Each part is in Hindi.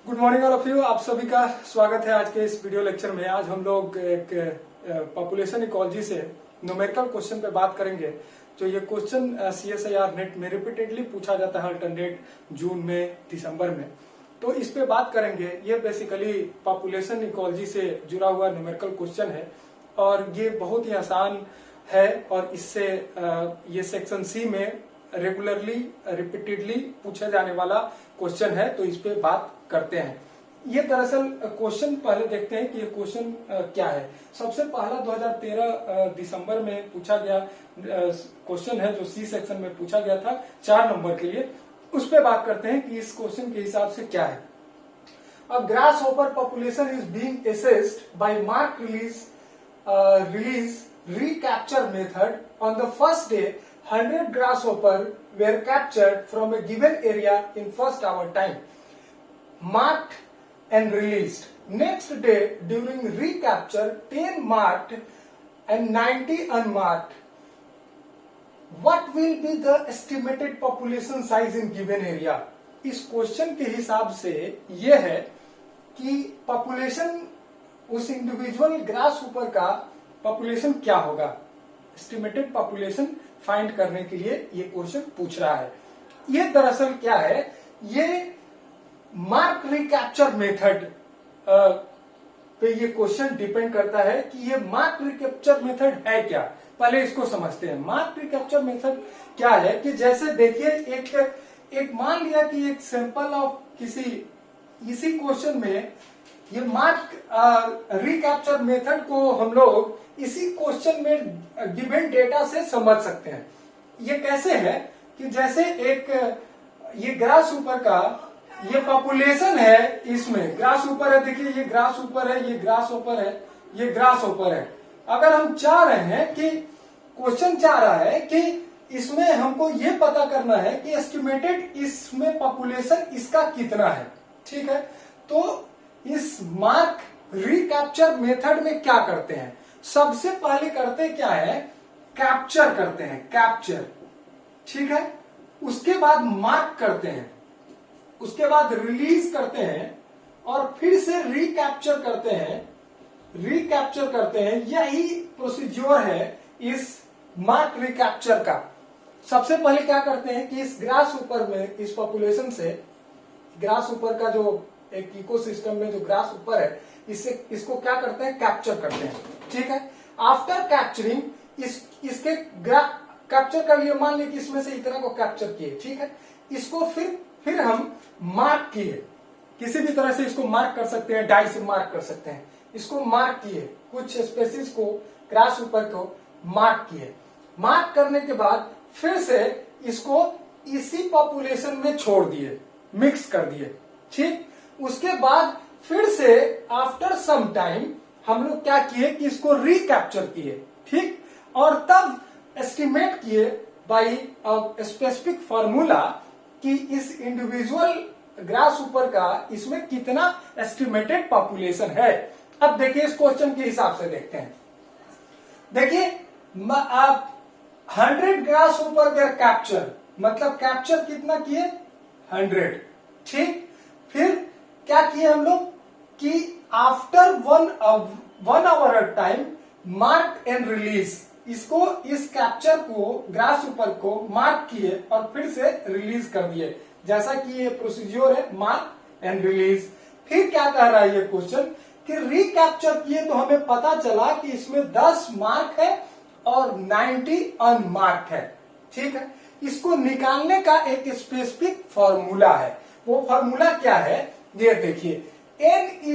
Good morning all of you. आप सभी का स्वागत है आज के इस वीडियो लेक्चर में। आज हम लोग एक पॉपुलेशन इकोलॉजी से न्यूमेरिकल क्वेश्चन पे बात करेंगे। जो ये क्वेश्चन CSIR नेट में रिपीटेडली पूछा जाता है अल्टरनेट जून में, दिसंबर में, तो इस पे बात करेंगे। ये बेसिकली पॉपुलेशन इकोलॉजी से जुड़ा हुआ न्यूमेरिकल क्वेश्चन है और ये बहुत ही आसान है और इससे ये सेक्शन सी में रेगुलरली रिपीटेडली पूछा जाने वाला क्वेश्चन है, तो इस पे बात करते हैं। ये दरअसल क्वेश्चन पहले देखते हैं कि ये क्वेश्चन क्या है। सबसे पहला 2013 दिसंबर में पूछा गया क्वेश्चन है, जो सी सेक्शन में पूछा गया था 4 नंबर के लिए। उस पे बात करते हैं कि इस क्वेश्चन के हिसाब से क्या है। A grasshopper population is being assessed by mark release recapture method. On the first day, 100 grasshopper were captured from a given area in first hour time, marked and released. Next day, during recapture, 10 marked and 90 unmarked. What will be the estimated population size in given area? इस क्वेश्चन के हिसाब से ये है कि पॉपुलेशन, उस इंडिविजुअल ग्रासहॉपर का पॉपुलेशन क्या होगा। एस्टिमेटेड पॉपुलेशन फाइंड करने के लिए ये क्वेश्चन पूछ रहा है। ये दरअसल क्या है, ये मार्क रिकैप्चर मेथड पे ये क्वेश्चन डिपेंड करता है कि ये मार्क रिकैप्चर मेथड है क्या। पहले इसको समझते हैं। मार्क रिकैप्चर मेथड क्या है कि जैसे देखिए एक मान लिया कि एक सैंपल ऑफ इसी क्वेश्चन में ये मार्क रिकैप्चर मेथड को हम लोग इसी क्वेश्चन में गिवन डेटा से समझ सकते हैं। ये कैसे है कि जैसे एक ये ग्रासहॉपर का ये पॉपुलेशन है, इसमें ग्रासहॉपर है, देखिए ये ग्रासहॉपर है, ये ग्रासहॉपर है, ये ग्रासहॉपर है। अगर हम चाह रहे हैं कि क्वेश्चन चाह रहा है कि इसमें हमको ये पता करना है कि एस्टिमेटेड इसमें पॉपुलेशन इसका कितना है, ठीक है। तो इस मार्क रिकैप्चर मेथड में क्या करते हैं, सबसे पहले करते क्या है, कैप्चर करते हैं, कैप्चर, ठीक है। उसके बाद मार्क करते हैं, उसके बाद रिलीज करते हैं और फिर से रिकैप्चर करते हैं। यही प्रोसीजर है इस मार्क रिकैप्चर का। सबसे पहले क्या करते हैं कि इस ग्रासहॉपर में, इस पॉपुलेशन से, ग्रासहॉपर का जो एक इकोसिस्टम में जो ग्रासहॉपर है, इसको क्या करते हैं, कैप्चर करते हैं, ठीक है। आफ्टर कैप्चरिंग इसके कैप्चर कर लिए, मान लीजिए कि इसमें से इतना को कैप्चर किए, ठीक है। इसको फिर हम मार्क किए, किसी भी तरह से इसको मार्क कर सकते हैं, डाई से मार्क कर सकते हैं। इसको मार्क किए, कुछ स्पेसीज को, ग्रासहॉपर को मार्क किए। मार्क करने के बाद फिर से इसको इसी पॉपुलेशन में छोड़ दिए, मिक्स कर दिए, ठीक। उसके बाद फिर से आफ्टर सम टाइम हम लोग क्या किए कि इसको रिकैप्चर किए, ठीक, और तब एस्टिमेट किए बाय स्पेसिफिक फार्मूला कि इस इंडिविजुअल ग्रासहॉपर का इसमें कितना एस्टिमेटेड पॉपुलेशन है। अब देखिए इस क्वेश्चन के हिसाब से देखते हैं। देखिए आप 100 ग्रासहॉपर वेयर कैप्चर, मतलब कैप्चर कितना किए, 100, ठीक। फिर क्या किए हम लोग कि after one hour time mark and release, इसको, इस कैप्चर को, ग्रासहॉपर को मार्क किए और फिर से रिलीज कर दिए, जैसा कि ये प्रोसीजर है, मार्क एंड रिलीज। फिर क्या कह रहा है ये क्वेश्चन कि रिकैप्चर किए तो हमें पता चला कि इसमें 10 मार्क है और 90 अनमार्क है, ठीक है। इसको निकालने का एक स्पेसिफिक फॉर्मूला है। वो फॉर्मूला क्या है, ये देखिए, n =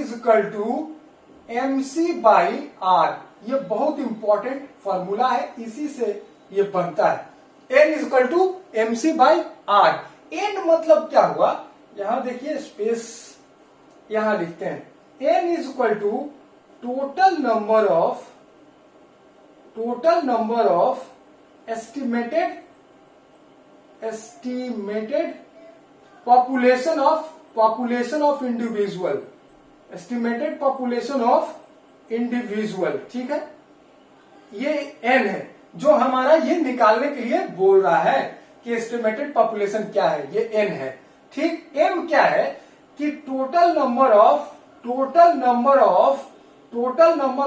mc/r। ये बहुत इंपॉर्टेंट फॉर्मूला है, इसी से ये बनता है। n = mc/r। n मतलब क्या हुआ, यहां देखिए स्पेस यहां लिखते हैं। n = total number of estimated population of individual, estimated population of individual, ठीक है। ये n है जो हमारा ये निकालने के लिए बोल रहा है कि एस्टिमेटेड पॉपुलेशन क्या है, ये n है, ठीक। m क्या है, कि total number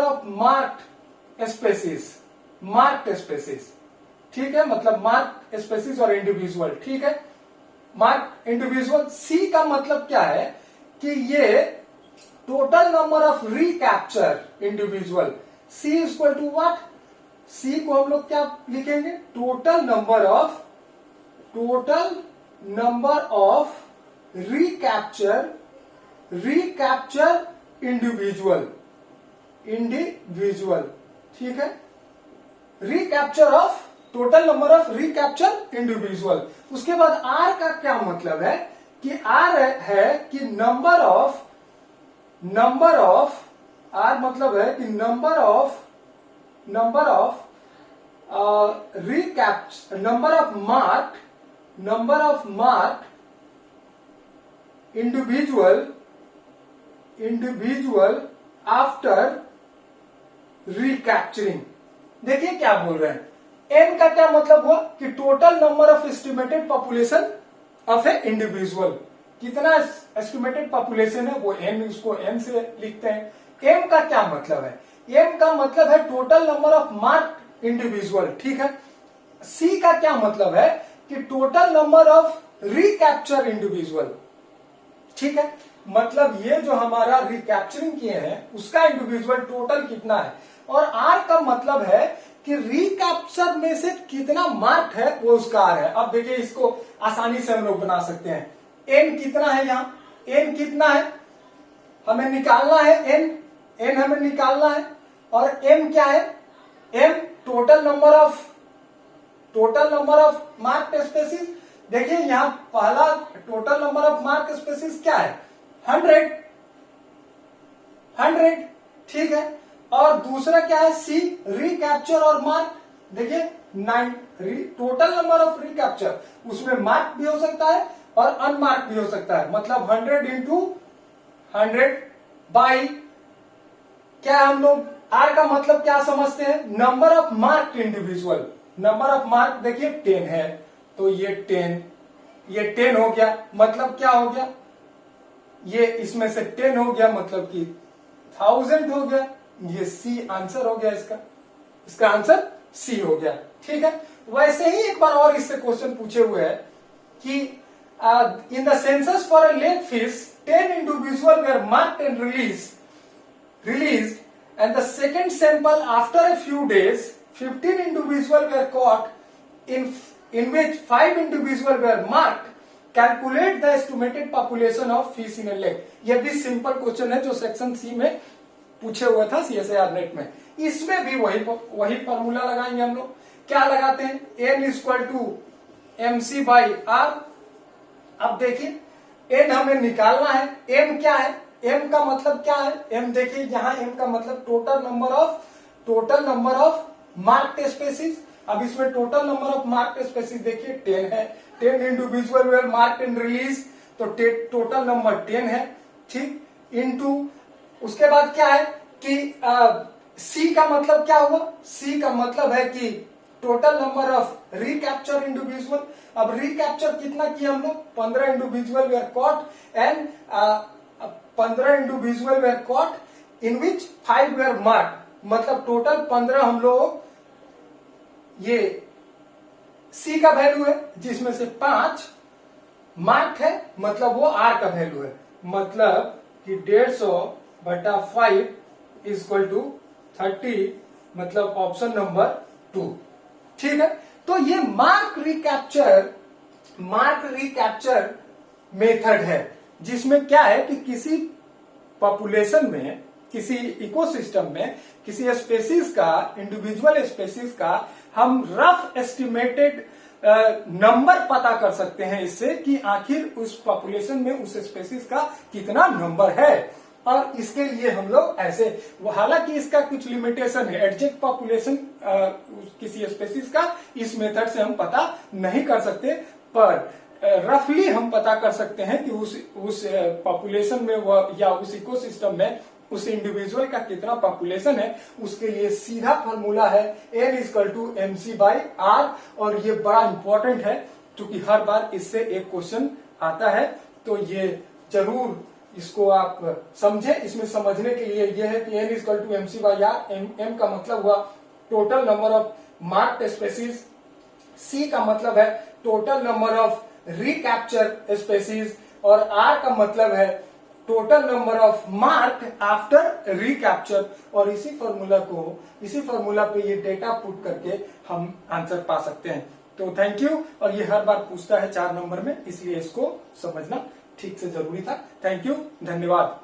of marked species, ठीक है, मतलब मार्क्ड स्पेसिस और इंडिविजुअल, ठीक है, मार्क्ड इंडिविजुअल। सी का मतलब क्या है कि ये total number of recapture individual, C equal to what, C को हम लोग क्या लिखेंगे, total number of recapture individual, ठीक है, recapture of total number of recapture individual. उसके बाद आर का क्या मतलब है कि आर है कि नंबर ऑफ आर मतलब है कि number of marked individual after recapturing. देखिए क्या बोल रहे हैं, एन का क्या मतलब हुआ कि total number of estimated population of A individual, कितना एस्टिमेटेड पॉपुलेशन है वो एन, उसको एन से लिखते हैं। एम का क्या मतलब है, एम का मतलब है total number of marked individual, ठीक है। सी का क्या मतलब है कि total number of recapture individual, ठीक है, मतलब ये जो हमारा रिकैप्चरिंग किए हैं उसका इंडिविजुअल टोटल कितना है। और आर का मतलब है कि रिकैप्चर में से कितना मार्क है वो उसका आर है। अब देखिए इसको आसानी से हम लोग बना सकते हैं, एन कितना है, यहाँ एन कितना है हमें निकालना है, एन हमें निकालना है, और एम क्या है, M total number of mark species. देखिए यहां पहला total number of mark species क्या है, 100, ठीक है। और दूसरा क्या है, सी रिकैप्चर और मार्क, देखिए 9 टोटल नंबर ऑफ रिकैप्चर, उसमें मार्क भी हो सकता है और अनमार्क भी हो सकता है, मतलब 100 इंटू 100 बाई क्या, हम लोग आर का मतलब क्या समझते हैं, number of marked individual. Number of mark देखिए 10 है, तो ये 10 हो गया, मतलब क्या हो गया, ये इसमें से 10 हो गया, मतलब कि 1000 हो गया, ये सी आंसर हो गया, इसका आंसर सी हो गया, ठीक है। वैसे ही एक बार और इससे क्वेश्चन पूछे हुए हैं कि in the census for a lake fish 10 individual were marked and released, and the second sample after a few days 15 individuals were caught in which 5 individuals were marked. Calculate the estimated population of fish in a lake. यह भी सिंपल क्वेश्चन है जो सेक्शन सी में पूछे हुआ था CSIR नेट में। इसमें भी वही फॉर्मूला लगाएंगे हम लोग, क्या लगाते हैं, n equal to MC by R। अब देखिए n हमें निकालना है, m क्या है, m का मतलब क्या है, m देखिए यहाँ m का मतलब total number of marked species. अब इसमें total number of marked species देखिए 10 है, 10 individual were marked and release, तो टोटल नंबर 10 है, ठीक, इनटू उसके बाद क्या है कि सी का मतलब क्या हुआ, सी का मतलब है कि total number of recapture individual. अब रिकैप्चर कितना किया हम लोग, 15 individual were caught and 15 individual were caught in which 5 were mark, मतलब टोटल 15 हम लोग, ये सी का वैल्यू है जिसमें से 5 मार्क है, मतलब वो आर का वैल्यू है, मतलब कि 150/5 इक्वल टू 30, मतलब ऑप्शन नंबर 2, ठीक है। तो ये मार्क रिकैप्चर मेथड है, जिसमें क्या है कि किसी पॉपुलेशन में, किसी इकोसिस्टम में, किसी स्पेसीज का, इंडिविजुअल स्पेसीज का हम रफ एस्टिमेटेड नंबर पता कर सकते हैं इससे कि आखिर उस पॉपुलेशन में उस स्पेसीज का कितना नंबर है। और इसके लिए हम लोग ऐसे, हालांकि इसका कुछ लिमिटेशन है, एग्जैक्ट पॉपुलेशन किसी स्पेसीज का इस मेथड से हम पता नहीं कर सकते, पर रफली हम पता कर सकते हैं कि उस पॉपुलेशन में या उस इकोसिस्टम में उस इंडिविजुअल का कितना पॉपुलेशन है। उसके लिए सीधा फॉर्मूला है n इक्वल टू MC/R, और ये बड़ा इंपॉर्टेंट है क्योंकि हर बार इससे एक क्वेश्चन आता है, तो ये जरूर इसको आप समझे। इसमें समझने के लिए यह है कि n equal to MC/R। M का मतलब हुआ total number of marked species, C का मतलब है total number of recapture species, और R का मतलब है total number of mark after recapture. और इसी फॉर्मूला पे ये डेटा पुट करके हम आंसर पा सकते हैं। तो थैंक यू। और ये हर बार पूछता है 4 नंबर में, इसलिए इसको समझना ठीक से जरूरी था। थैंक यू, धन्यवाद।